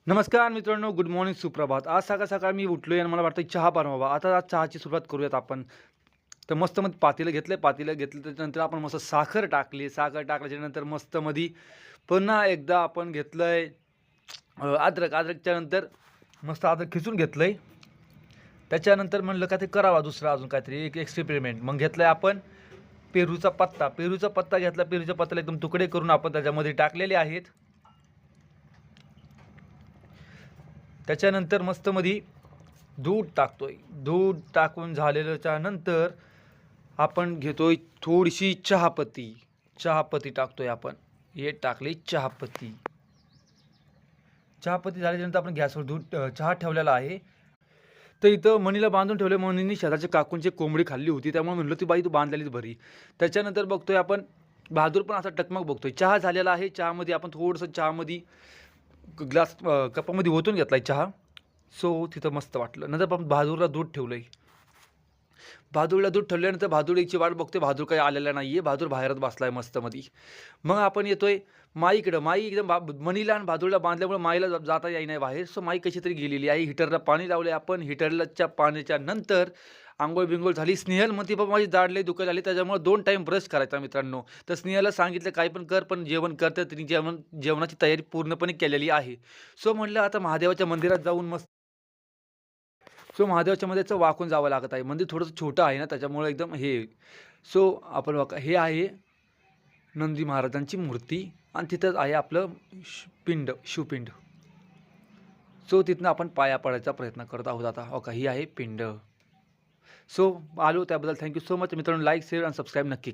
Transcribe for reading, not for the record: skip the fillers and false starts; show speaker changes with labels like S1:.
S1: नमस्कार मित्रांनो, good morning, सुप्रभात. आज सकाळ-सकाळ मी उठलोय आणि मला वाटतं चहा बनवावा. आता आज चहाची सुरुवात करूयात आपण. तर मस्त मध्ये पातेलं घेतलं त्याच्यानंतर आपण मस्त साखर टाकली. साखर टाकल्याच्यानंतर मस्त मध्ये पुन्हा एकदा आपण घेतलंय अद्रक. अद्रकच्या नंतर मस्त अद्रक खिसून घेतलंय. त्याच्यानंतर म्हणलं का ते करावा दुसरं अजून काहीतरी एक एक्सपेरिमेंट. मग घेतलंय आपण पेरूचा पत्ता. पेरूचा पत्ता घेतला. पेरूच्या पत्त्याला एकदम तुकडे करून आपण त्याच्यामध्ये टाकलेले आहेत. त्याच्यानंतर मस्त मध्ये दूध टाकतोय. दूध टाकून झालेल्याच्या नंतर आपण घेतोय थोडीशी चहापत्ती. चहापत्ती टाकतोय आपण. हे टाकली चहापत्ती. चहापत्ती झाल्याच्यानंतर आपण गॅसवर चहा ठेवलेला आहे. तर इथं मणीला बांधून ठेवलं. मणीने शेजारच्या काकूंची कोंबडी खाल्ली होती. त्यामुळे म्हणलं ती बाई तू बांधलेलीच बरी. त्याच्यानंतर बघतोय आपण बहादूर पण असा टकमक बघतोय. चहा झालेला आहे. चहामध्ये आपण थोडंसं चहामध्ये ग्लास कपामध्ये ओतून घेतलाय चहा. सो तिथं मस्त वाटलं. नंतर आपण बहादूरला दूध ठेवलंय. बहादूरला दूध ठेवल्यानंतर बहादूरची वाट बघतोय. बहादूर काही आलेला नाहीये. बहादूर बाहेरच बसलाय मस्तमध्ये. मग आपण येतोय माईकडं. माई एकदम मणीला आणि बहादूरला बांधल्यामुळे माईला जाता येईना बाहेर. सो माई कशी तरी गेलेली आहे. हीटरला पाणी लावले आपण. हीटरच्या पाण्याच्या नंतर अंघोळ-बिंघोळ झाली. स्नेहल म्हणते बाबा माझी दाढ लई दुखायला लागली त्याच्यामुळे 2 टाईम ब्रश करायचा मित्रांनो. तर स्नेहलला सांगितलं काही पण कर पण जेवण कर. तर तिने जेवणाची तयारी पूर्णपणे केलेली आहे. सो म्हटलं आता महादेवाच्या मंदिरात जाऊन मस्त सो महादेवाच्या मंदिराचं वाकून जावं लागत आहे. मंदिर थोडंसं छोटं आहे ना त्याच्यामुळे एकदम हे. सो आपण बघा हे आहे नंदी महाराजांची मूर्ती आणि तिथंच आहे आपलं शिवपिंड. सो तिथनं आपण पाया पडायचा प्रयत्न करत आहोत आता. हो का ही आहे पिंड. सो आलो त्याबद्दल थँक्यू सो मच मित्रांनो. लाईक, शेअर आणि सबस्क्राईब नक्की